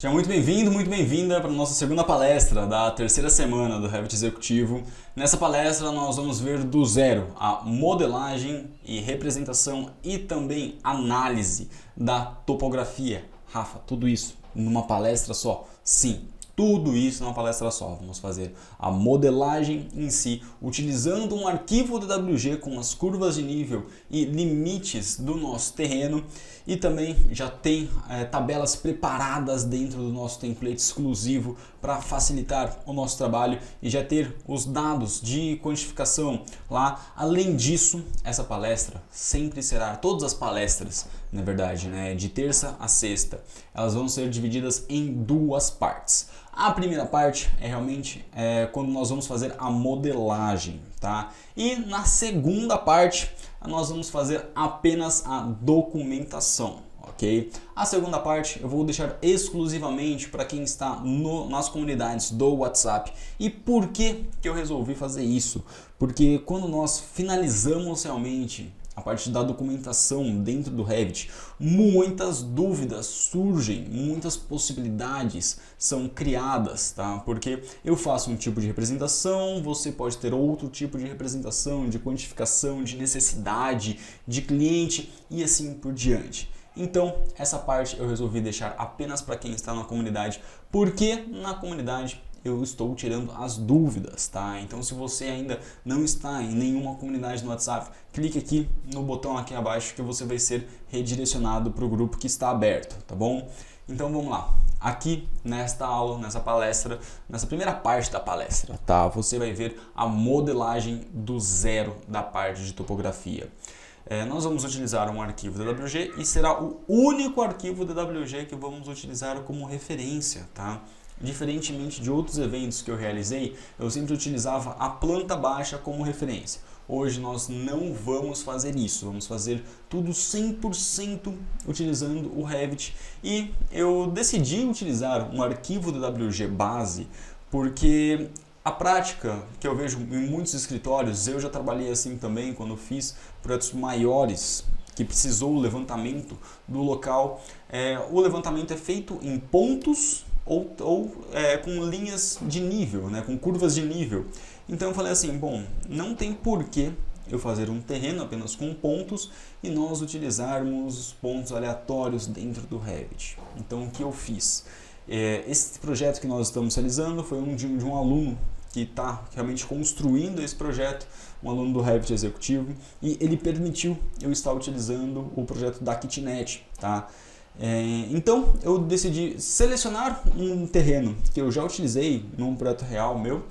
Seja muito bem-vinda para a nossa segunda palestra da terceira semana do Revit Executivo. Nessa palestra nós vamos ver do zero a modelagem e representação e também análise da topografia. Rafa, tudo isso numa palestra só? Sim. Tudo isso numa palestra só. Vamos fazer a modelagem em si, utilizando um arquivo DWG com as curvas de nível e limites do nosso terreno, e também já tem tabelas preparadas dentro do nosso template exclusivo para facilitar o nosso trabalho e já ter os dados de quantificação lá. Além disso, essa palestra sempre será, todas as palestras, na verdade, né, de terça a sexta, elas vão ser divididas em duas partes. A primeira parte é realmente quando nós vamos fazer a modelagem, tá? E na segunda parte nós vamos fazer apenas a documentação, ok? A segunda parte eu vou deixar exclusivamente para quem está nas comunidades do WhatsApp. E por que eu resolvi fazer isso? Porque quando nós finalizamos realmente a parte da documentação dentro do Revit, muitas dúvidas surgem, muitas possibilidades são criadas, tá? Porque eu faço um tipo de representação, você pode ter outro tipo de representação, de quantificação, de necessidade, de cliente e assim por diante. Então, essa parte eu resolvi deixar apenas para quem está na comunidade, porque na comunidade eu estou tirando as dúvidas, tá? Então, se você ainda não está em nenhuma comunidade no WhatsApp, clique aqui no botão aqui abaixo que você vai ser redirecionado para o grupo que está aberto, tá bom? Então, vamos lá. Aqui nesta aula, nessa palestra, nessa primeira parte da palestra, tá? Você vai ver a modelagem do zero da parte de topografia. Nós vamos utilizar um arquivo DWG e será o único arquivo DWG que vamos utilizar como referência, tá? Diferentemente de outros eventos que eu realizei, eu sempre utilizava a planta baixa como referência. Hoje nós não vamos fazer isso, vamos fazer tudo 100% utilizando o Revit. E eu decidi utilizar um arquivo DWG base porque a prática que eu vejo em muitos escritórios, eu já trabalhei assim também quando fiz projetos maiores que precisou o levantamento do local. O levantamento é feito em pontos ou com linhas de nível, né, com curvas de nível. Então eu falei assim, bom, não tem porquê eu fazer um terreno apenas com pontos e nós utilizarmos pontos aleatórios dentro do Revit. Então o que eu fiz? Esse projeto que nós estamos realizando foi de um aluno que está realmente construindo esse projeto, um aluno do Revit Executivo, e ele permitiu eu estar utilizando o projeto da kitnet, tá? Então eu decidi selecionar um terreno que eu já utilizei num projeto real meu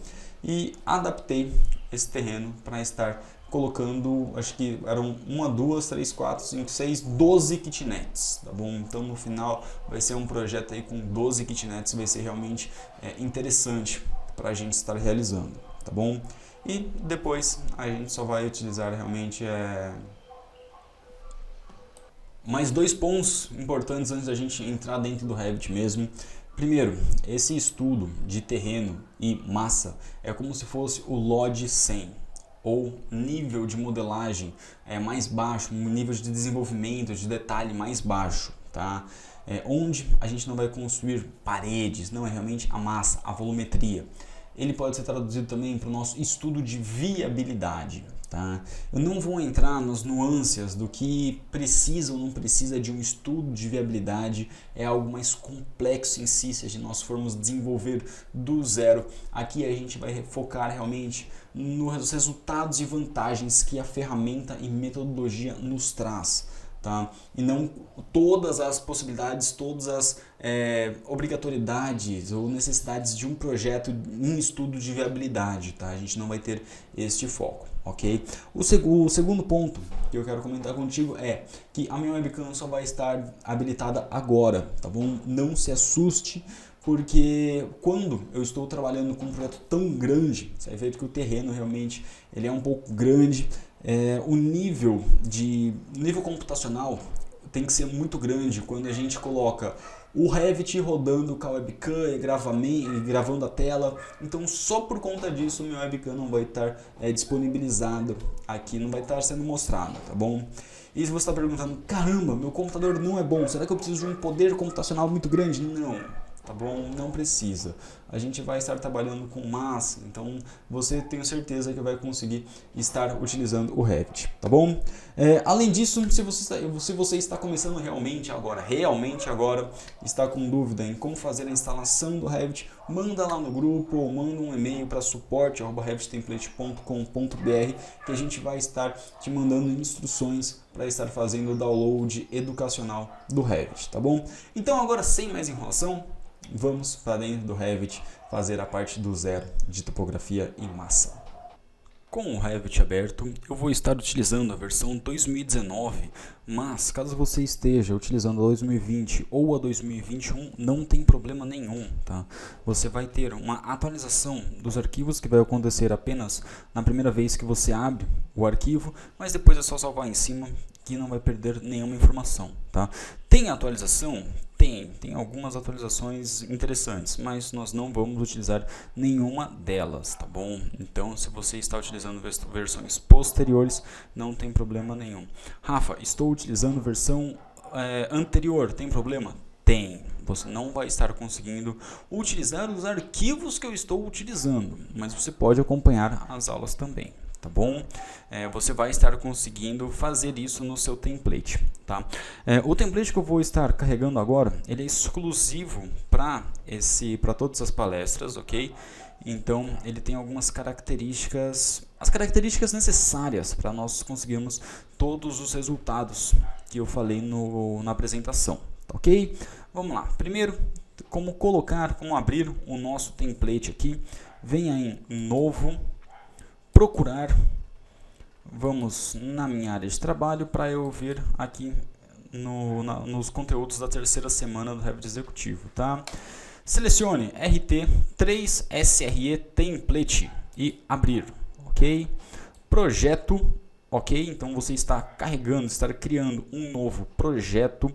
e adaptei esse terreno para estar colocando, acho que eram 1, 2, 3, 4, 5, 6, 12 kitnets, tá bom? Então no final vai ser um projeto aí com 12 kitnets, vai ser realmente interessante para a gente estar realizando, tá bom? E depois a gente só vai utilizar realmente mais dois pontos importantes antes da gente entrar dentro do Revit mesmo. Primeiro, esse estudo de terreno e massa é como se fosse o LOD 100, ou nível de modelagem mais baixo, um nível de desenvolvimento, de detalhe mais baixo, tá? Onde a gente não vai construir paredes, não é realmente a massa, a volumetria. Ele pode ser traduzido também para o nosso estudo de viabilidade, tá? Eu não vou entrar nas nuances do que precisa ou não precisa de um estudo de viabilidade, é algo mais complexo em si, se nós formos desenvolver do zero. Aqui a gente vai focar realmente nos resultados e vantagens que a ferramenta e metodologia nos traz, tá? E não todas as possibilidades, todas as obrigatoriedades ou necessidades de um projeto em estudo de viabilidade, tá? A gente não vai ter este foco, ok? O segundo ponto que eu quero comentar contigo é que a minha webcam só vai estar habilitada agora, tá bom? Não se assuste, porque quando eu estou trabalhando com um projeto tão grande, você vai ver que o terreno realmente ele é um pouco grande. O nível computacional tem que ser muito grande quando a gente coloca o Revit rodando com a webcam e gravando a tela. Então só por conta disso meu webcam não vai estar disponibilizado aqui, não vai estar sendo mostrado, tá bom? E se você está perguntando, caramba, meu computador não é bom, será que eu preciso de um poder computacional muito grande? Não, tá bom? Não precisa. A gente vai estar trabalhando com massa, então você tenho certeza que vai conseguir estar utilizando o Revit, tá bom? Além disso, se você está começando realmente agora, está com dúvida em como fazer a instalação do Revit, manda lá no grupo ou manda um e-mail para suporte@revittemplate.com.br que a gente vai estar te mandando instruções para estar fazendo o download educacional do Revit, tá bom? Então agora, sem mais enrolação, vamos para dentro do Revit fazer a parte do zero de topografia e massa. Com o Revit aberto, eu vou estar utilizando a versão 2019, mas caso você esteja utilizando a 2020 ou a 2021, não tem problema nenhum, tá? Você vai ter uma atualização dos arquivos que vai acontecer apenas na primeira vez que você abre o arquivo, mas depois é só salvar em cima que não vai perder nenhuma informação, tá? Tem atualização? Tem algumas atualizações interessantes, mas nós não vamos utilizar nenhuma delas, tá bom? Então, se você está utilizando versões posteriores, não tem problema nenhum. Rafa, estou utilizando versão anterior, tem problema? Tem. Você não vai estar conseguindo utilizar os arquivos que eu estou utilizando, mas você pode acompanhar as aulas também. Tá bom? Você vai estar conseguindo fazer isso no seu template, tá? O template que eu vou estar carregando agora, ele é exclusivo para todas as palestras, ok? Então, ele tem algumas características, as características necessárias para nós conseguirmos todos os resultados que eu falei na apresentação, ok? Vamos lá. Primeiro, como abrir o nosso template aqui, venha em Novo, Procurar, vamos na minha área de trabalho para eu ver aqui nos conteúdos da terceira semana do Revit Executivo, tá? Selecione RT3SRE Template e abrir, ok? Projeto, ok? Então você está criando um novo projeto.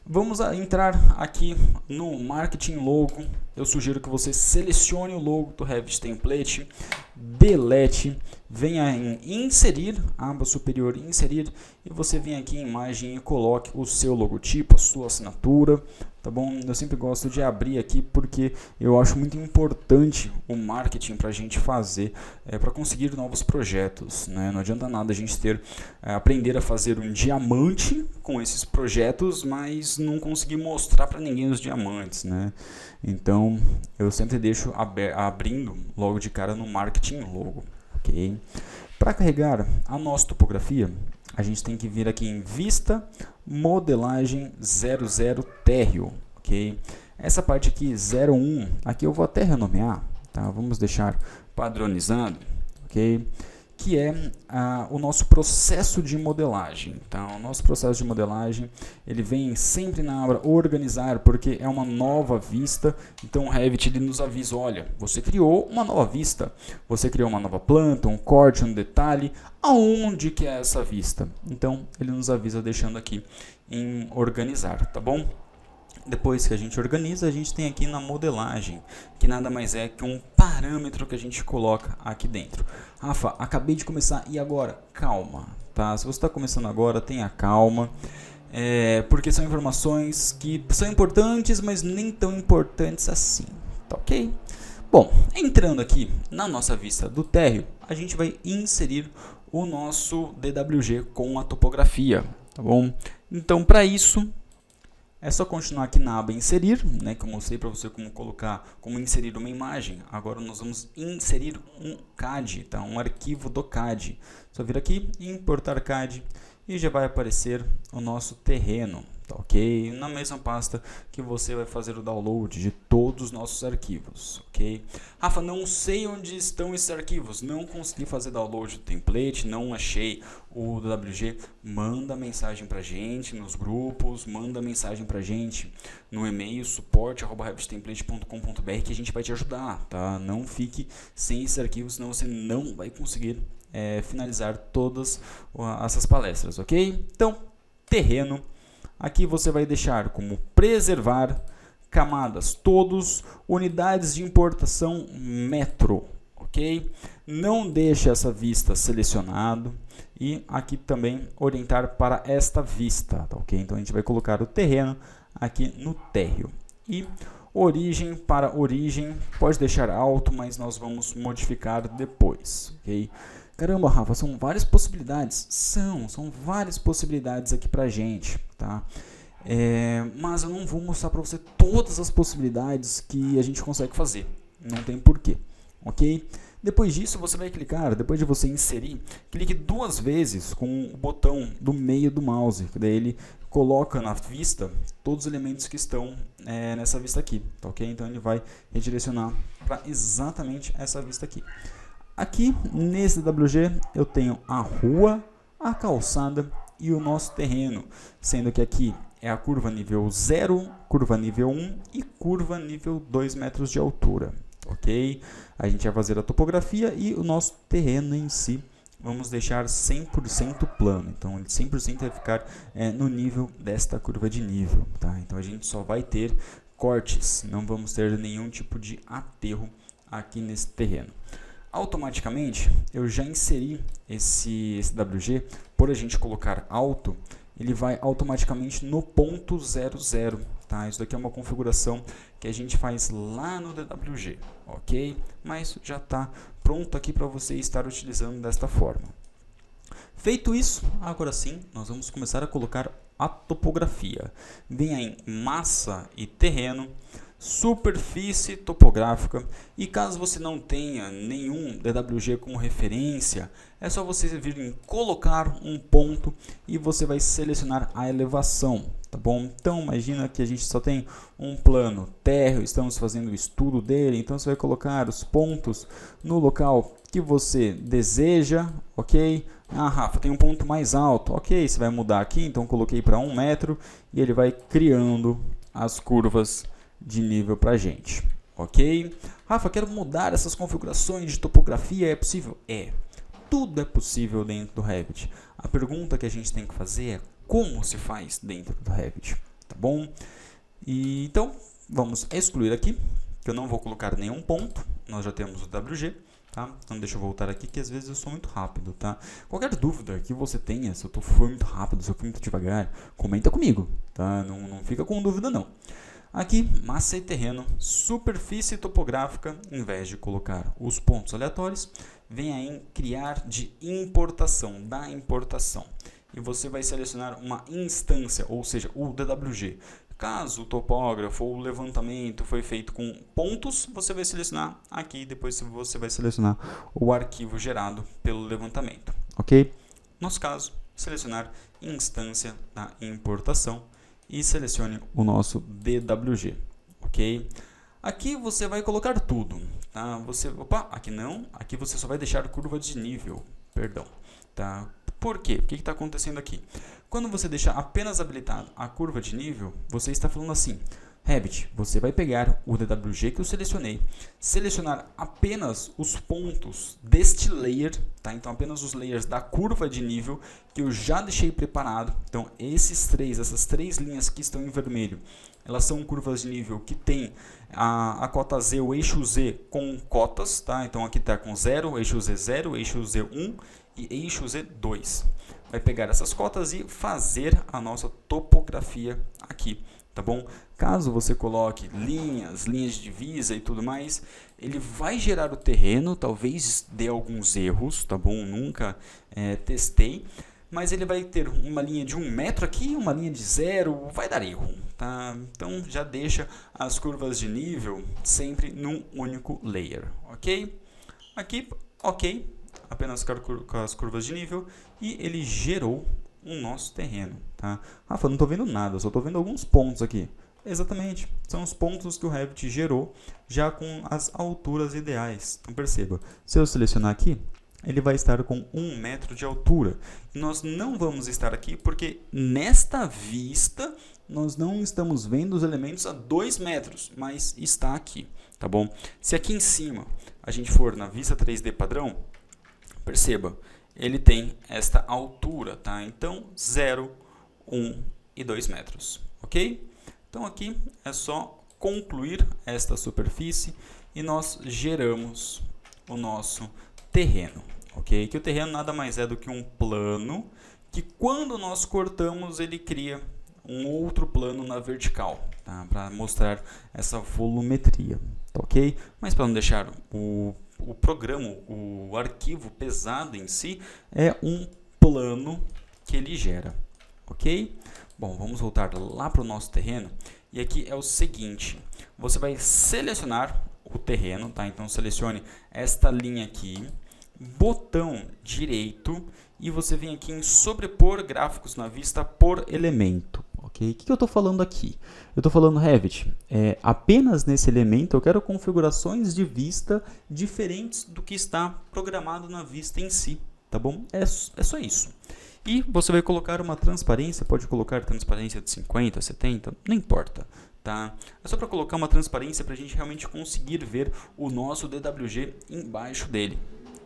Vamos entrar aqui no Marketing Logo. Eu sugiro que você selecione o logo do Revit Template, delete, venha em Inserir, aba superior Inserir, e você vem aqui em Imagem e coloque o seu logotipo, a sua assinatura, tá bom? Eu sempre gosto de abrir aqui porque eu acho muito importante o marketing para a gente fazer, para conseguir novos projetos, né? Não adianta nada a gente aprender a fazer um diamante com esses projetos, mas não conseguir mostrar para ninguém os diamantes, né? Então, eu sempre deixo abrindo logo de cara no Marketing Logo, ok? Para carregar a nossa topografia, a gente tem que vir aqui em Vista, Modelagem 00 Térreo, ok? Essa parte aqui, 01, aqui eu vou até renomear, tá? Vamos deixar padronizado, ok? Que é o nosso processo de modelagem. Então, o nosso processo de modelagem, ele vem sempre na aba organizar, porque é uma nova vista. Então, o Revit ele nos avisa, olha, você criou uma nova vista, você criou uma nova planta, um corte, um detalhe, aonde que é essa vista? Então, ele nos avisa deixando aqui em organizar, tá bom? Depois que a gente organiza, a gente tem aqui na modelagem, que nada mais é que um parâmetro que a gente coloca aqui dentro. Rafa, acabei de começar, e agora? Calma, tá? Se você está começando agora, tenha calma, porque são informações que são importantes, mas nem tão importantes assim, tá ok? Bom, entrando aqui na nossa vista do térreo, a gente vai inserir o nosso DWG com a topografia, tá bom? Então, para isso, é só continuar aqui na aba inserir, né, que eu mostrei para você como inserir uma imagem. Agora nós vamos inserir um CAD, tá? Um arquivo do CAD. Só vir aqui e importar CAD e já vai aparecer o nosso terreno, tá ok? Na mesma pasta que você vai fazer o download de todos os nossos arquivos, ok? Rafa, não sei onde estão esses arquivos, não consegui fazer download do template, não achei o DWG. Manda mensagem pra gente nos grupos, manda mensagem pra gente no e-mail suporte@revittemplate.com.br que a gente vai te ajudar, tá? Não fique sem esses arquivos, senão você não vai conseguir finalizar todas essas palestras, ok? Então, terreno, aqui você vai deixar como preservar, camadas todos, unidades de importação metro, ok? Não deixe essa vista selecionado e aqui também orientar para esta vista, tá ok? Então a gente vai colocar o terreno aqui no térreo e Origem para origem, pode deixar alto, mas nós vamos modificar depois, ok? Caramba, Rafa, são várias possibilidades. São várias possibilidades aqui pra gente, tá? Mas eu não vou mostrar para você todas as possibilidades que a gente consegue fazer. Não tem porquê, ok? Depois disso, você vai clicar, depois de você inserir, clique 2 vezes com o botão do meio do mouse, que daí ele coloca na vista todos os elementos que estão nessa vista aqui, tá ok? Então ele vai redirecionar para exatamente essa vista aqui. Aqui, nesse DWG, eu tenho a rua, a calçada e o nosso terreno, sendo que aqui é a curva nível 0, curva nível 1 e curva nível 2 metros de altura, ok? A gente vai fazer a topografia e o nosso terreno em si, vamos deixar 100% plano, então ele 100% vai ficar no nível desta curva de nível, tá? Então a gente só vai ter cortes, não vamos ter nenhum tipo de aterro aqui nesse terreno. Automaticamente, eu já inseri esse WG, por a gente colocar alto, ele vai automaticamente no ponto 00, tá? Isso daqui é uma configuração que a gente faz lá no DWG, ok? Mas já está pronto aqui para você estar utilizando desta forma. Feito isso, agora sim, nós vamos começar a colocar a topografia. Venha em massa e terreno, superfície topográfica, e caso você não tenha nenhum DWG como referência, é só você vir em colocar um ponto e você vai selecionar a elevação, tá bom? Então imagina que a gente só tem um plano térreo, estamos fazendo o estudo dele, então você vai colocar os pontos no local que você deseja, ok? Ah, Rafa, tem um ponto mais alto, ok, você vai mudar aqui, então coloquei para 1 metro e ele vai criando as curvas de nível para a gente, ok? Rafa, quero mudar essas configurações de topografia, é possível? Tudo é possível dentro do Revit. A pergunta que a gente tem que fazer é como se faz dentro do Revit, tá bom? E então, vamos excluir aqui, que eu não vou colocar nenhum ponto, nós já temos o WG, tá? Então deixa eu voltar aqui, que às vezes eu sou muito rápido, tá? Qualquer fúvida que você tenha, se eu fui muito rápido, se eu fui muito devagar, comenta comigo, tá? Não fica com dúvida não. Aqui, massa e terreno, superfície topográfica, em vez de colocar os pontos aleatórios, venha em criar de importação, da importação. E você vai selecionar uma instância, ou seja, o DWG. Caso o topógrafo ou o levantamento foi feito com pontos, você vai selecionar aqui, depois você vai selecionar o arquivo gerado pelo levantamento, ok? Nosso caso, selecionar instância da importação. E selecione o nosso DWG, ok? Aqui você vai colocar tudo, tá? Aqui não, aqui você só vai deixar curva de nível, perdão, tá? Por quê? O que está acontecendo aqui? Quando você deixar apenas habilitado a curva de nível, você está falando assim, Revit, você vai pegar o DWG que eu selecionei, selecionar apenas os pontos deste layer, tá? Então apenas os layers da curva de nível que eu já deixei preparado. Então essas três linhas que estão em vermelho, elas são curvas de nível que tem a cota Z, o eixo Z com cotas, tá? Então aqui está com 0, eixo Z 0, eixo Z 1 e eixo Z 2. Vai pegar essas cotas e fazer a nossa topografia aqui. Tá bom? Caso você coloque linhas de divisa e tudo mais, ele vai gerar o terreno, talvez dê alguns erros, tá bom? Nunca testei, mas ele vai ter uma linha de 1 metro aqui, uma linha de 0, vai dar erro, tá? Então já deixa as curvas de nível sempre num único layer, ok? Aqui, ok, apenas com as curvas de nível e ele gerou o nosso terreno, tá? Rafa, não estou vendo nada, só estou vendo alguns pontos aqui. Exatamente, são os pontos que o Revit gerou já com as alturas ideais. Então perceba, se eu selecionar aqui, ele vai estar com 1 metro de altura. E nós não vamos estar aqui porque nesta vista nós não estamos vendo os elementos a 2 metros, mas está aqui, tá bom? Se aqui em cima a gente for na vista 3D padrão, perceba, ele tem esta altura, tá? Então 0, 1 e 2 metros, ok? Então aqui é só concluir esta superfície e nós geramos o nosso terreno, ok? Que o terreno nada mais é do que um plano que quando nós cortamos ele cria um outro plano na vertical, tá? Para mostrar essa volumetria, tá ok? Mas para não deixar o programa, o arquivo pesado em si, é um plano que ele gera, ok? Bom, vamos voltar lá para o nosso terreno, e aqui é o seguinte, você vai selecionar o terreno, tá? Então selecione esta linha aqui, botão direito, e você vem aqui em sobrepor gráficos na vista por elemento. Okay? O que eu estou falando aqui? Eu estou falando, Revit, apenas nesse elemento eu quero configurações de vista diferentes do que está programado na vista em si, tá bom? É só isso. E você vai colocar uma transparência, pode colocar transparência de 50, 70, não importa. Tá? É só para colocar uma transparência para a gente realmente conseguir ver o nosso DWG embaixo dele.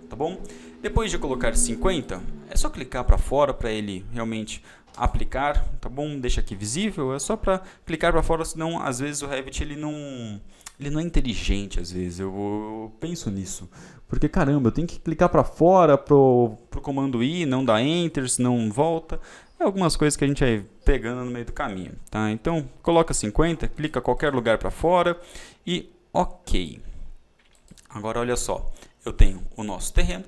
Tá bom? Depois de colocar 50, é só clicar para fora para ele realmente aplicar, tá bom? Deixa aqui visível, é só para clicar para fora, senão às vezes o Revit ele não é inteligente, às vezes, eu penso nisso, porque caramba, eu tenho que clicar para fora pro comando I, não dá Enter, senão volta, é algumas coisas que a gente vai pegando no meio do caminho, tá? Então, coloca 50, clica qualquer lugar para fora e ok. Agora olha só, eu tenho o nosso terreno,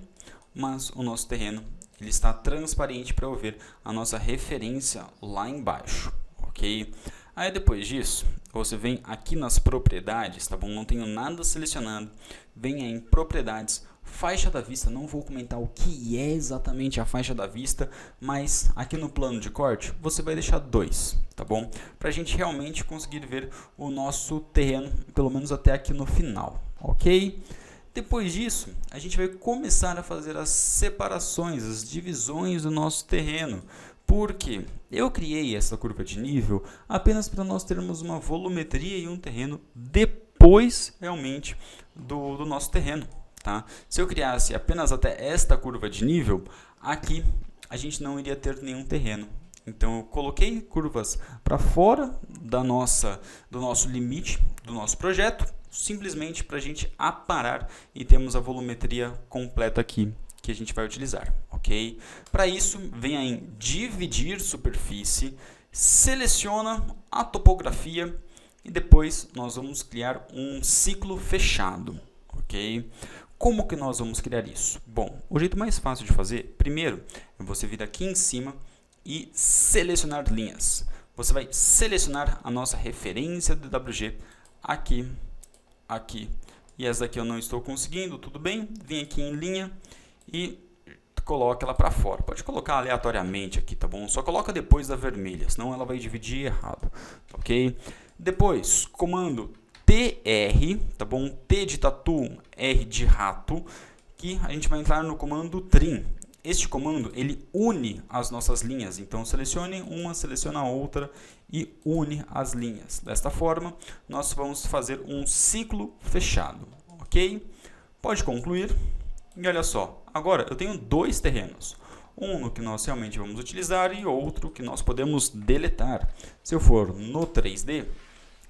mas o nosso terreno ele está transparente para eu ver a nossa referência lá embaixo, ok? Aí depois disso, você vem aqui nas propriedades, tá bom? Não tenho nada selecionado, venha em propriedades, faixa da vista, não vou comentar o que é exatamente a faixa da vista, mas aqui no plano de corte você vai deixar 2, tá bom? Para a gente realmente conseguir ver o nosso terreno, pelo menos até aqui no final, ok? Depois disso, a gente vai começar a fazer as separações, as divisões do nosso terreno, porque eu criei essa curva de nível apenas para nós termos uma volumetria e um terreno depois realmente do nosso terreno. Tá? Se eu criasse apenas até esta curva de nível, aqui a gente não iria ter nenhum terreno. Então eu coloquei curvas para fora do nosso limite do nosso projeto, simplesmente para a gente aparar e temos a volumetria completa aqui que a gente vai utilizar, ok? Para isso, venha em dividir superfície, seleciona a topografia e depois nós vamos criar um ciclo fechado, ok? Como que nós vamos criar isso? Bom, o jeito mais fácil de fazer, primeiro, é você vir aqui em cima e selecionar linhas. Você vai selecionar a nossa referência do DWG aqui, aqui. E essa daqui eu não estou conseguindo, tudo bem? Vem aqui em linha e coloca ela para fora. Pode colocar aleatoriamente aqui, tá bom? Só coloca depois da vermelha, senão ela vai dividir errado, ok? Depois, comando TR, tá bom? T de tatu, R de rato, que a gente vai entrar no comando trim. Este comando, ele une as nossas linhas, então selecione uma, seleciona a outra e une as linhas. Desta forma, nós vamos fazer um ciclo fechado, ok? Pode concluir. E olha só, agora eu tenho 2 terrenos. Um no que nós realmente vamos utilizar e outro que nós podemos deletar. Se eu for no 3D,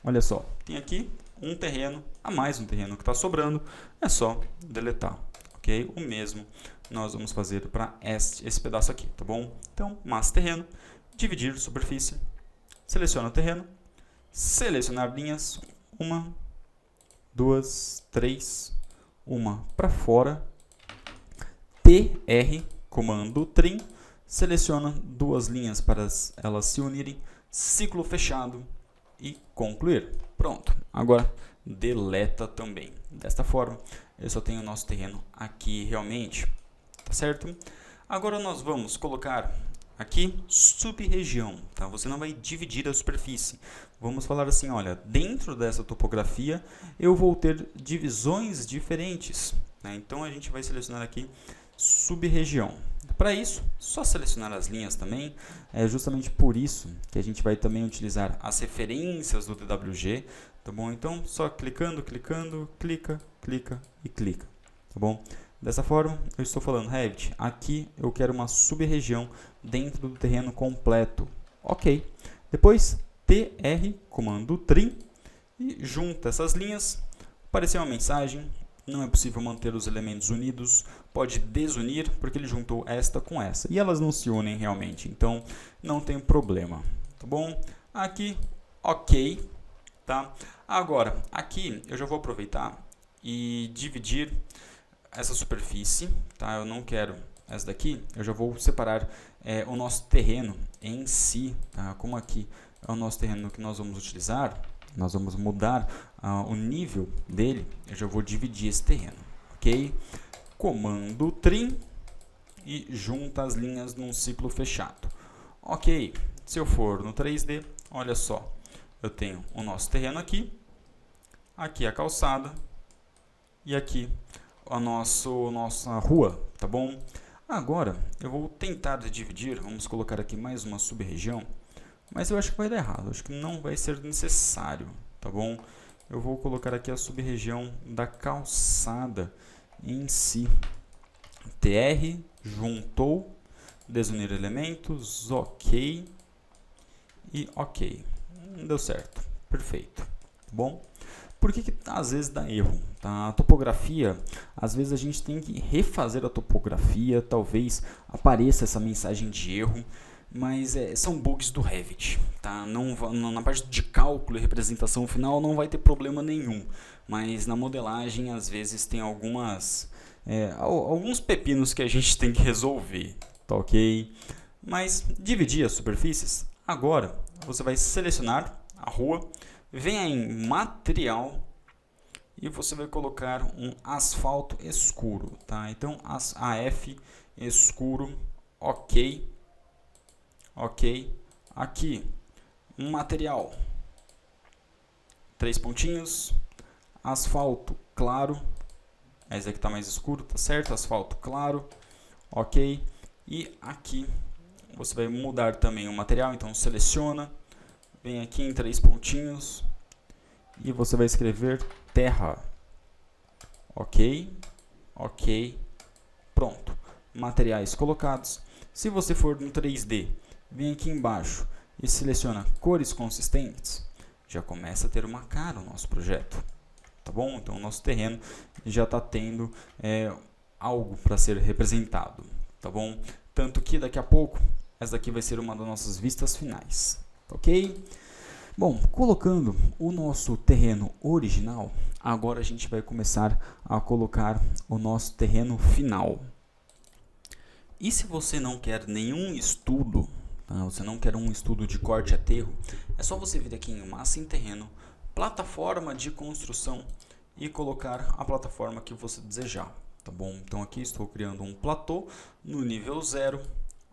olha só, tem aqui um terreno, a mais um terreno que está sobrando, é só deletar, ok? O mesmo nós vamos fazer para esse pedaço aqui, tá bom? Então, massa terreno, dividir superfície, seleciona o terreno, selecionar linhas, 1, 2, 3, uma para fora, TR, comando trim, seleciona 2 linhas para elas se unirem, ciclo fechado e concluir. Pronto, agora deleta também. Desta forma, eu só tenho o nosso terreno aqui realmente, tá certo? Agora nós vamos colocar aqui sub-região, tá? Você não vai dividir a superfície. Vamos falar assim, olha, dentro dessa topografia eu vou ter divisões diferentes, né? Então a gente vai selecionar aqui sub-região. Para isso, só selecionar as linhas também, é justamente por isso que a gente vai também utilizar as referências do DWG, tá bom? Então, só clicando, clicando, clica, clica e clica, tá bom? Dessa forma, eu estou falando, Revit, aqui eu quero uma sub-região dentro do terreno completo. Ok. Depois, TR, comando trim, e junta essas linhas, apareceu uma mensagem, não é possível manter os elementos unidos, pode desunir, porque ele juntou esta com essa. E elas não se unem realmente, então não tem problema, tá bom? Aqui, ok, tá? Agora, aqui eu já vou aproveitar e dividir essa superfície, tá? Eu não quero essa daqui, eu já vou separar o nosso terreno em si, tá? Como aqui é o nosso terreno que nós vamos utilizar, nós vamos mudar o nível dele, eu já vou dividir esse terreno, ok? Comando trim e junta as linhas num ciclo fechado. Ok, se eu for no 3D, olha só, eu tenho o nosso terreno aqui, aqui a calçada e aqui a nossa rua, tá bom? Agora, eu vou tentar dividir, vamos colocar aqui mais uma sub-região, mas eu acho que vai dar errado, acho que não vai ser necessário, tá bom? Eu vou colocar aqui a sub-região da calçada em si. TR, juntou, desunir elementos, ok, e ok. Deu certo, perfeito, tá bom? Por que às vezes dá erro? Tá? A topografia, às vezes a gente tem que refazer a topografia, talvez apareça essa mensagem de erro, mas são bugs do Revit. Tá? Na parte de cálculo e representação final não vai ter problema nenhum, mas na modelagem às vezes tem alguns pepinos que a gente tem que resolver, tá ok? Mas dividir as superfícies, agora você vai selecionar a rua, venha em material e você vai colocar um asfalto escuro, tá? Então AF escuro, ok, ok. Aqui um material, 3 pontinhos, asfalto claro, esse aqui está mais escuro, tá certo? Asfalto claro, ok. E aqui você vai mudar também o material, então seleciona. Vem aqui em 3 pontinhos e você vai escrever terra. Ok, ok, pronto. Materiais colocados. Se você for no 3D, vem aqui embaixo e seleciona cores consistentes, já começa a ter uma cara o nosso projeto. Tá bom? Então o nosso terreno já está tendo algo para ser representado. Tá bom? Tanto que daqui a pouco, essa daqui vai ser uma das nossas vistas finais. Ok? Bom, colocando o nosso terreno original, agora a gente vai começar a colocar o nosso terreno final. E se você não quer nenhum estudo, tá? Você não quer um estudo de corte e aterro, é só você vir aqui em massa em terreno, plataforma de construção e colocar a plataforma que você desejar, tá bom? Então aqui estou criando um platô no nível 0,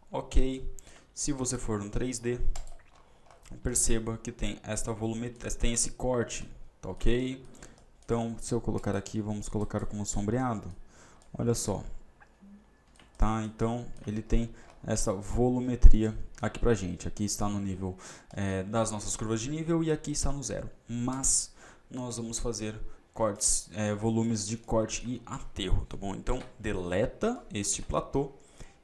ok. Se você for no 3D, perceba que tem esta volumetria, tem esse corte, tá ok? Então, se eu colocar aqui, vamos colocar como sombreado, olha só, tá? Então, ele tem essa volumetria aqui pra gente. Aqui está no nível das nossas curvas de nível e aqui está no 0. Mas nós vamos fazer cortes, volumes de corte e aterro, tá bom? Então, deleta este platô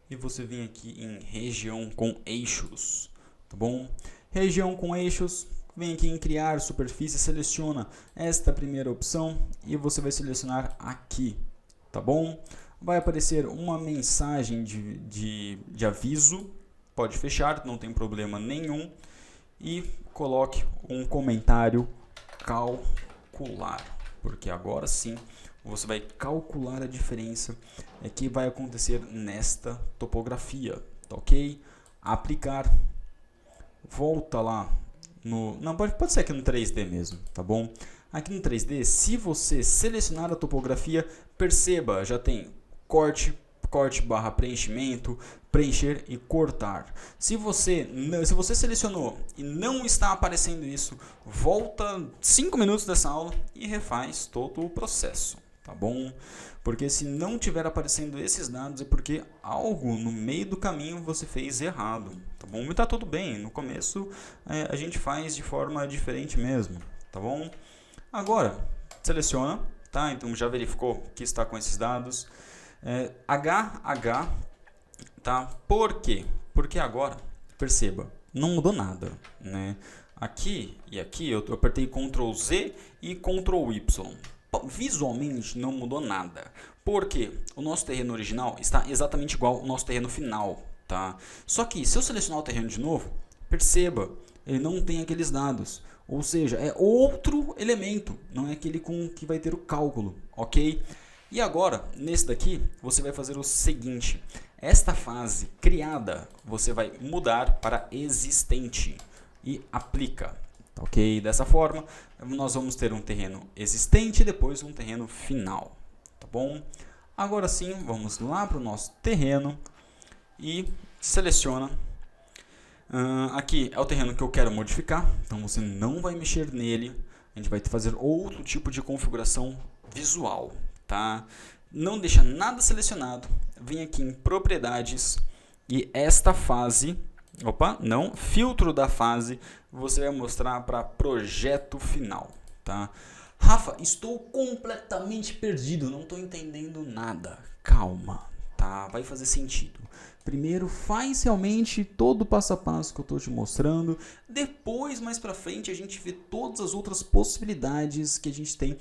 e você vem aqui em região com eixos, tá bom? Região com eixos, vem aqui em criar superfície, seleciona esta primeira opção e você vai selecionar aqui, tá bom? Vai aparecer uma mensagem de aviso, pode fechar, não tem problema nenhum, e coloque um comentário calcular, porque agora sim você vai calcular a diferença que vai acontecer nesta topografia, tá ok? Aplicar. Volta lá no... Não, pode ser aqui no 3D mesmo, tá bom? Aqui no 3D, se você selecionar a topografia, perceba, já tem corte barra preenchimento, preencher e cortar. Se você selecionou e não está aparecendo isso, volta 5 minutos dessa aula e refaz todo o processo, tá bom? Porque se não tiver aparecendo esses dados é porque algo no meio do caminho você fez errado, tá bom? E tá tudo bem, no começo a gente faz de forma diferente mesmo, tá bom? Agora, seleciona, tá? Então já verificou que está com esses dados. HH, tá? Por quê? Porque agora, perceba, não mudou nada, né? Aqui e aqui eu apertei Ctrl Z e Ctrl Y. Visualmente não mudou nada, porque o nosso terreno original está exatamente igual ao nosso terreno final, tá? Só que se eu selecionar o terreno de novo, perceba, ele não tem aqueles dados. Ou seja, é outro elemento, não é aquele com que vai ter o cálculo, ok? E agora, nesse daqui, você vai fazer o seguinte. Esta fase criada, você vai mudar para existente e aplica, ok? Dessa forma, nós vamos ter um terreno existente e depois um terreno final, tá bom? Agora sim, vamos lá para o nosso terreno e seleciona. Aqui é o terreno que eu quero modificar, então você não vai mexer nele. A gente vai fazer outro tipo de configuração visual, tá? Não deixa nada selecionado. Vem aqui em propriedades e esta fase, filtro da fase, você vai mostrar para projeto final, tá? Rafa, estou completamente perdido, não estou entendendo nada. Calma, tá? Vai fazer sentido. Primeiro faz realmente todo o passo a passo que eu estou te mostrando. Depois, mais para frente, a gente vê todas as outras possibilidades que a gente tem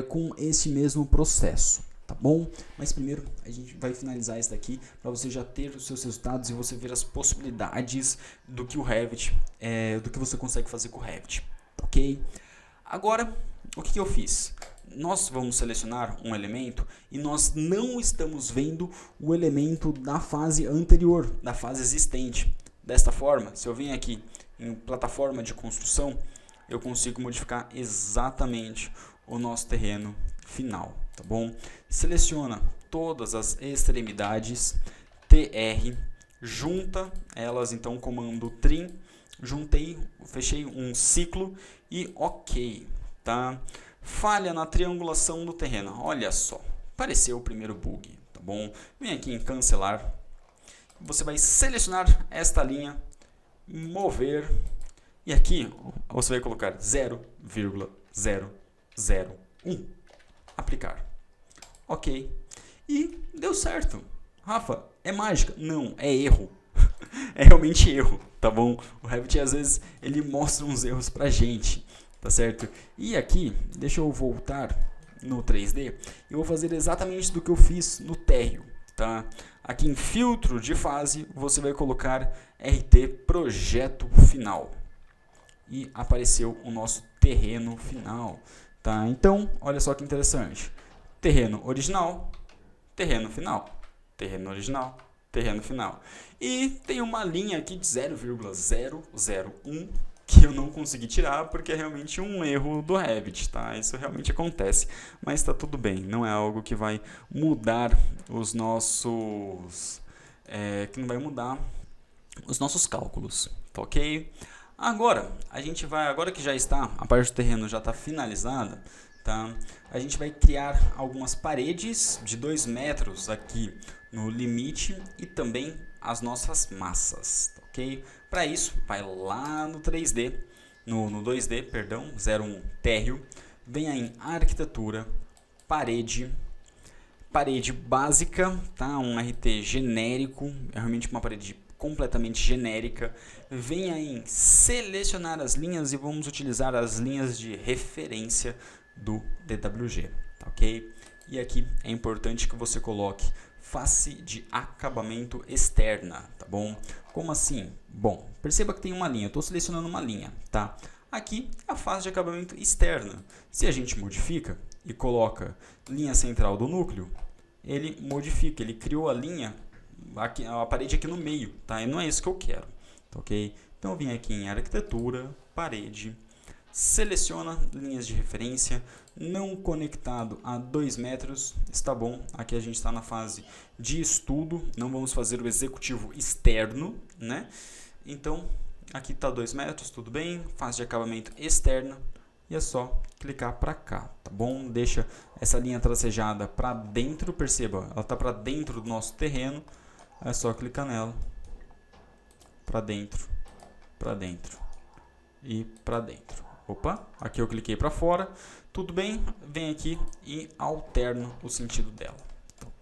com esse mesmo processo, tá bom? Mas primeiro a gente vai finalizar isso daqui para você já ter os seus resultados e você ver as possibilidades do que o Revit, do que você consegue fazer com o Revit, ok? Agora, o que eu fiz? Nós vamos selecionar um elemento e nós não estamos vendo o elemento da fase anterior, da fase existente. Desta forma, se eu venho aqui em plataforma de construção, eu consigo modificar exatamente o nosso terreno final, tá bom? Seleciona todas as extremidades, TR, junta elas, então comando trim, juntei, fechei um ciclo e ok, tá? Falha na triangulação do terreno. Olha só, apareceu o primeiro bug, tá bom? Vem aqui em cancelar. Você vai selecionar esta linha, mover e aqui você vai colocar 0,001. Aplicar. Ok. E deu certo. Rafa, é mágica? Não, é erro. É realmente erro, tá bom? O Revit às vezes ele mostra uns erros pra gente. Tá certo? E aqui, deixa eu voltar no 3D, eu vou fazer exatamente do que eu fiz no térreo, tá? Aqui em filtro de fase, você vai colocar RT projeto final. E apareceu o nosso terreno final, tá? Então, olha só que interessante. Terreno original, terreno final, terreno original, terreno final. E tem uma linha aqui de 0,001 que eu não consegui tirar porque é realmente um erro do Revit, tá? Isso realmente acontece, mas está tudo bem, não é algo que vai mudar os nossos cálculos, tá ok? Agora, agora que já está, a parte do terreno já está finalizada, tá? A gente vai criar algumas paredes de 2 metros aqui no limite e também as nossas massas, tá ok? Para isso, vai lá no 3D, no 2D, perdão, 01 térreo, venha em arquitetura, parede básica, tá? Um RT genérico, é realmente uma parede completamente genérica. Venha em selecionar as linhas e vamos utilizar as linhas de referência do DWG, tá ok? E aqui é importante que você coloque face de acabamento externa, tá bom? Como assim? Bom, perceba que tem uma linha, eu estou selecionando uma linha, tá? Aqui é a face de acabamento externa. Se a gente modifica e coloca linha central do núcleo, ele modifica, ele criou a linha, aqui, a parede aqui no meio, tá? E não é isso que eu quero, tá ok? Então eu vim aqui em arquitetura, parede, seleciona linhas de referência, não conectado a 2 metros, está bom. Aqui a gente está na fase de estudo, não vamos fazer o executivo externo, né? Então, aqui está 2 metros, tudo bem, fase de acabamento externa, e é só clicar para cá, tá bom? Deixa essa linha tracejada para dentro, perceba, ela está para dentro do nosso terreno, é só clicar nela, para dentro e para dentro. Opa, aqui eu cliquei para fora, tudo bem, vem aqui e alterno o sentido dela,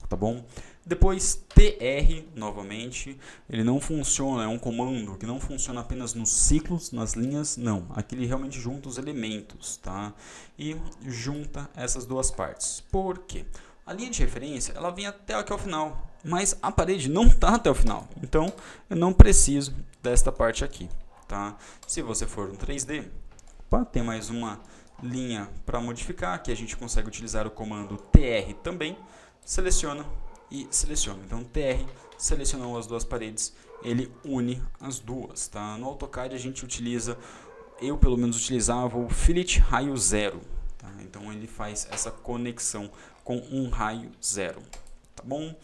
tá bom? Depois TR, novamente, ele não funciona, é um comando que não funciona apenas nos ciclos, nas linhas, não. Aqui ele realmente junta os elementos, tá? E junta essas duas partes. Por quê? A linha de referência, ela vem até aqui ao final, mas a parede não está até o final, então eu não preciso desta parte aqui, tá? Se você for no 3D, Opa, tem mais uma linha para modificar, aqui a gente consegue utilizar o comando TR também, seleciona e seleciona. Então TR selecionou as duas paredes, ele une as duas, tá? No AutoCAD a gente utiliza, eu pelo menos utilizava o Fillet raio 0, tá? Então ele faz essa conexão com um raio 0, tá bom?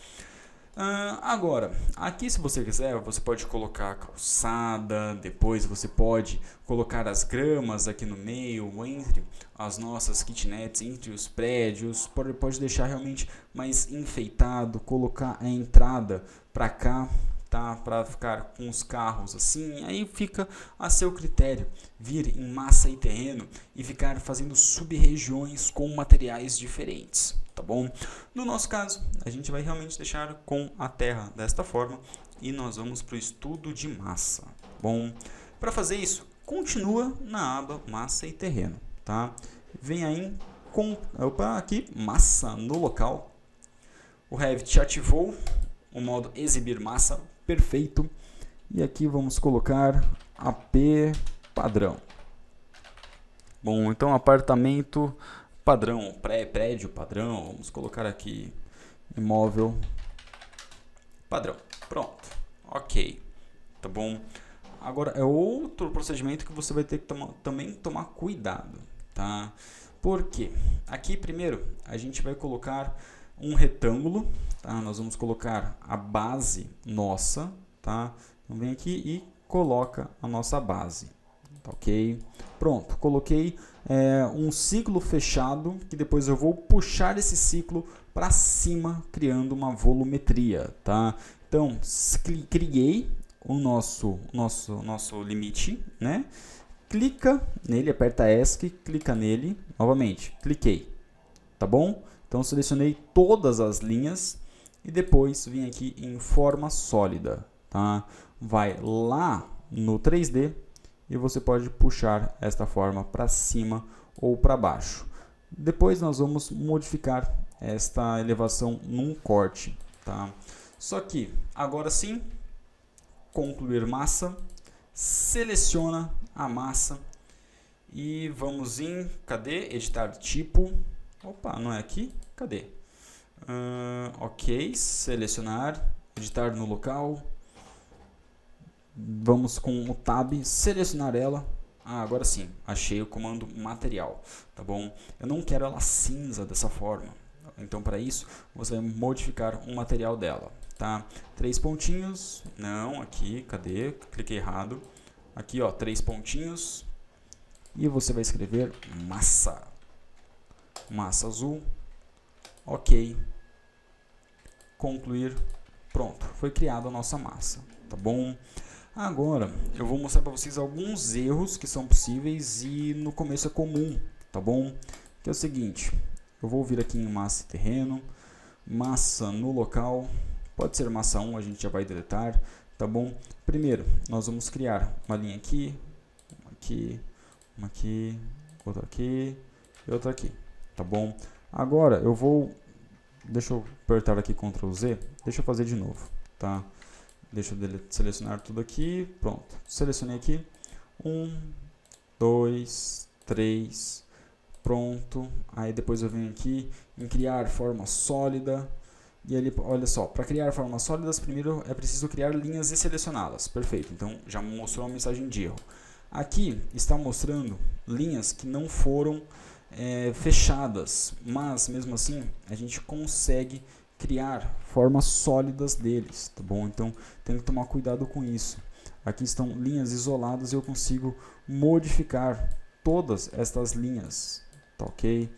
Agora, aqui se você quiser, você pode colocar a calçada, depois você pode colocar as gramas aqui no meio, entre as nossas kitnets, entre os prédios, pode deixar realmente mais enfeitado, colocar a entrada para cá, tá? Para ficar com os carros assim, aí fica a seu critério, vir em massa e terreno e ficar fazendo sub-regiões com materiais diferentes. Tá bom? No nosso caso, a gente vai realmente deixar com a terra desta forma e nós vamos para o estudo de massa. Bom, para fazer isso, continua na aba massa e terreno, tá? Vem aí aqui massa no local. O Revit ativou o modo exibir massa, perfeito. E aqui vamos colocar AP padrão. Bom, então apartamento padrão, prédio padrão, vamos colocar aqui imóvel padrão, pronto, ok, tá bom? Agora é outro procedimento que você vai ter que também tomar cuidado, tá? Porque aqui primeiro a gente vai colocar um retângulo, tá? Nós vamos colocar a base nossa, tá? Então vem aqui e coloca a nossa base. Ok, pronto, coloquei um ciclo fechado, que depois eu vou puxar esse ciclo para cima, criando uma volumetria, tá? Então, criei o nosso limite, né? Clica nele, aperta ESC, clica nele, novamente, cliquei, tá bom? Então, selecionei todas as linhas e depois vim aqui em forma sólida, tá? Vai lá no 3D, e você pode puxar esta forma para cima ou para baixo. Depois nós vamos modificar esta elevação num corte, tá? Só que agora sim, concluir massa, seleciona a massa e vamos em, cadê? Editar tipo, opa, não é aqui? Cadê? Ok, selecionar, editar no local. Vamos com o Tab, selecionar ela. Agora sim, achei o comando material, tá bom? Eu não quero ela cinza dessa forma. Então, para isso, você vai modificar o material dela, tá? 3 pontinhos, não, aqui, cadê? Cliquei errado. Aqui, ó, 3 pontinhos. E você vai escrever massa. Massa azul. Ok. Concluir. Pronto, foi criada a nossa massa, tá bom? Agora, eu vou mostrar para vocês alguns erros que são possíveis e no começo é comum, tá bom? Que é o seguinte, eu vou vir aqui em massa e terreno, massa no local, pode ser massa 1, a gente já vai deletar, tá bom? Primeiro, nós vamos criar uma linha aqui, uma aqui, outra aqui e outra aqui, tá bom? Agora, deixa eu apertar aqui Ctrl Z, deixa eu fazer de novo, tá? Deixa eu selecionar tudo aqui, pronto, selecionei aqui, 1, 2, 3, pronto, aí depois eu venho aqui em criar forma sólida, e ali, olha só, para criar formas sólidas, primeiro é preciso criar linhas e selecioná-las, perfeito, então já mostrou uma mensagem de erro. Aqui está mostrando linhas que não foram fechadas, mas mesmo assim a gente consegue criar formas sólidas deles, tá bom? Então tem que tomar cuidado com isso. Aqui estão linhas isoladas e eu consigo modificar todas estas linhas, tá ok?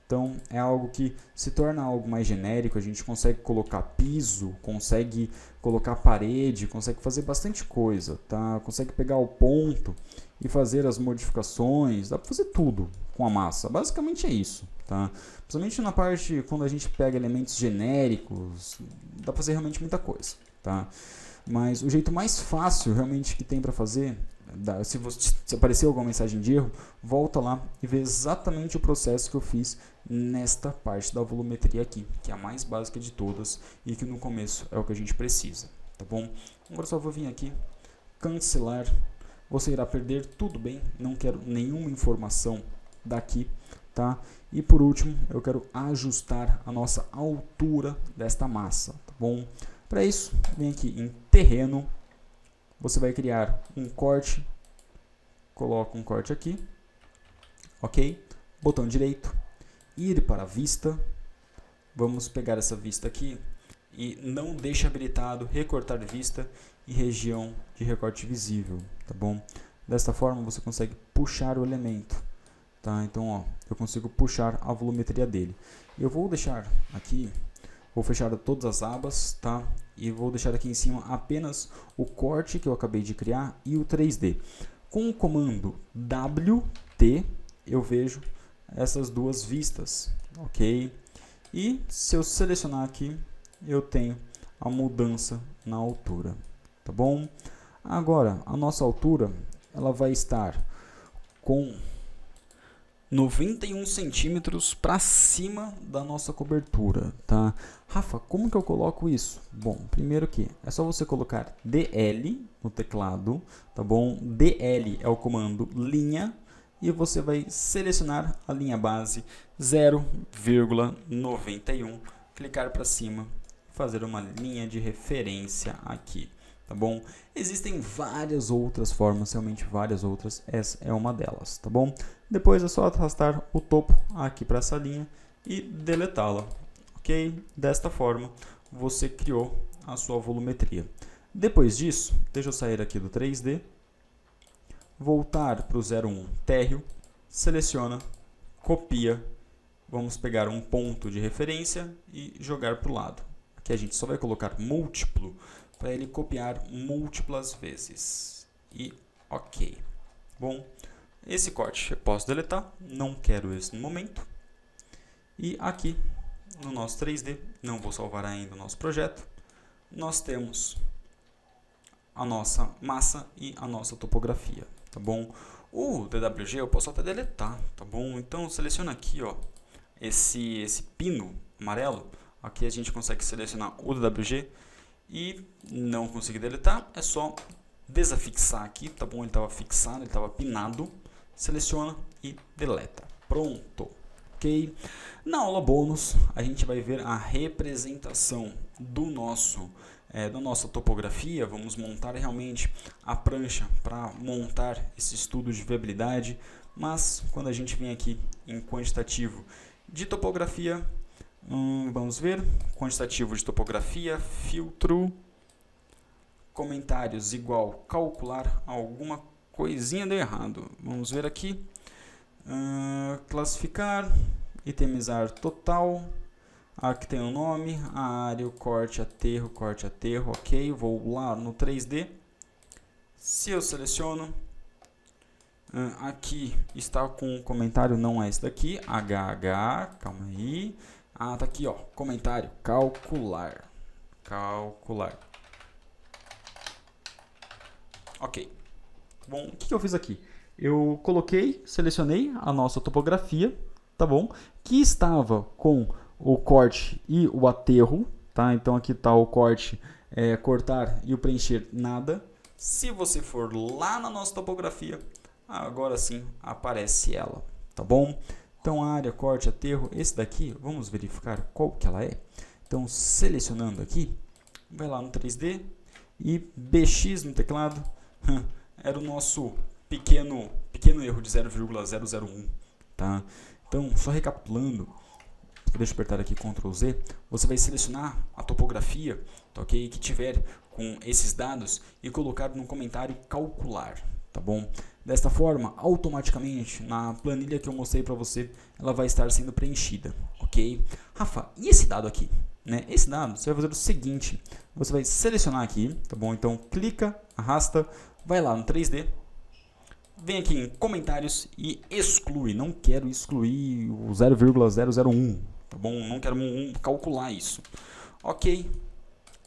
Então é algo que se torna algo mais genérico, a gente consegue colocar piso, consegue colocar parede, consegue fazer bastante coisa, tá? Consegue pegar o ponto e fazer as modificações, dá para fazer tudo com a massa, basicamente é isso, tá? Principalmente na parte quando a gente pega elementos genéricos, dá para fazer realmente muita coisa, tá? Mas o jeito mais fácil realmente que tem para fazer, se aparecer alguma mensagem de erro, volta lá e vê exatamente o processo que eu fiz nesta parte da volumetria aqui, que é a mais básica de todas e que no começo é o que a gente precisa, tá bom? Agora só vou vir aqui, cancelar, você irá perder, tudo bem, não quero nenhuma informação daqui, tá? E por último, eu quero ajustar a nossa altura desta massa, tá bom? Para isso, vem aqui em terreno, você vai criar um corte, coloca um corte aqui, ok? Botão direito, ir para a vista, vamos pegar essa vista aqui e não deixe habilitado recortar vista e região de recorte visível, tá bom? Desta forma você consegue puxar o elemento, tá? Então, ó, eu consigo puxar a volumetria dele. Eu vou deixar aqui, vou fechar todas as abas, tá? E vou deixar aqui em cima apenas o corte que eu acabei de criar e o 3D. Com o comando WT, eu vejo essas duas vistas, ok? E se eu selecionar aqui, eu tenho a mudança na altura, tá bom? Agora, a nossa altura, ela vai estar com 91 centímetros para cima da nossa cobertura, tá? Rafa, como que eu coloco isso? Bom, primeiro que é só você colocar DL no teclado, tá bom? DL é o comando linha e você vai selecionar a linha base 0,91, clicar para cima, fazer uma linha de referência aqui, tá bom? Existem várias outras formas, realmente várias outras, essa é uma delas, tá bom? Depois é só arrastar o topo aqui para essa linha e deletá-la, ok? Desta forma, você criou a sua volumetria. Depois disso, deixa eu sair aqui do 3D, voltar para o 01 térreo, seleciona, copia, vamos pegar um ponto de referência e jogar para o lado. Aqui a gente só vai colocar múltiplo para ele copiar múltiplas vezes. E ok. Bom, esse corte eu posso deletar, não quero esse no momento. E aqui no nosso 3D, não vou salvar ainda o nosso projeto, nós temos a nossa massa e a nossa topografia, tá bom? O DWG eu posso até deletar, tá bom? Então seleciona aqui, ó, esse pino amarelo. Aqui a gente consegue selecionar o DWG e não conseguir deletar, é só desafixar aqui, tá bom? Ele estava fixado, ele estava pinado, seleciona e deleta. Pronto, ok? Na aula bônus, a gente vai ver a representação da nossa topografia. Vamos montar realmente a prancha para montar esse estudo de viabilidade, mas quando a gente vem aqui em quantitativo de topografia, vamos ver, quantitativo de topografia, filtro, comentários igual calcular, alguma coisinha deu errado. Vamos ver aqui, classificar, itemizar total, aqui tem o nome, a área, o corte, aterro, ok, vou lá no 3D, se eu seleciono, aqui está com o comentário, não é esse daqui, HH, calma aí, tá aqui, ó, comentário, calcular, ok. Bom, o que eu fiz aqui? Eu selecionei a nossa topografia, tá bom? Que estava com o corte e o aterro, tá? Então aqui está o corte, cortar e o preencher nada. Se você for lá na nossa topografia, agora sim aparece ela, tá bom? Então área, corte, aterro, esse daqui, vamos verificar qual que ela é. Então selecionando aqui, vai lá no 3D e BX no teclado, era o nosso pequeno erro de 0,001, tá? Então, só recapitulando, deixa eu apertar aqui Ctrl Z, você vai selecionar a topografia, tá, ok? Que tiver com esses dados e colocar no comentário calcular, tá bom? Desta forma, automaticamente, na planilha que eu mostrei para você, ela vai estar sendo preenchida, ok? Rafa, e esse dado aqui? Né? Esse dado, você vai fazer o seguinte, você vai selecionar aqui, tá bom? Então, clica, arrasta, vai lá no 3D, vem aqui em comentários e exclui. Não quero excluir o 0,001, tá bom? Não quero calcular isso. Ok,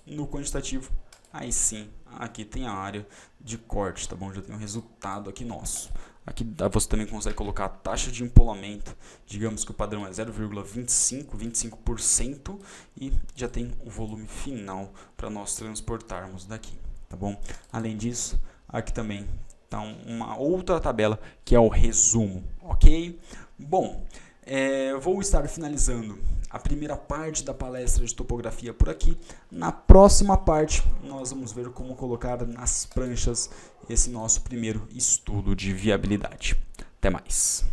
no quantitativo, aí sim, aqui tem a área de corte, tá bom? Já tem um resultado aqui nosso. Aqui você também consegue colocar a taxa de empolamento, digamos que o padrão é 0,25% e já tem o volume final para nós transportarmos daqui, tá bom? Além disso, aqui também Então, uma outra tabela que é o resumo, ok? Bom, vou estar finalizando a primeira parte da palestra de topografia por aqui. Na próxima parte, nós vamos ver como colocar nas pranchas esse nosso primeiro estudo de viabilidade. Até mais!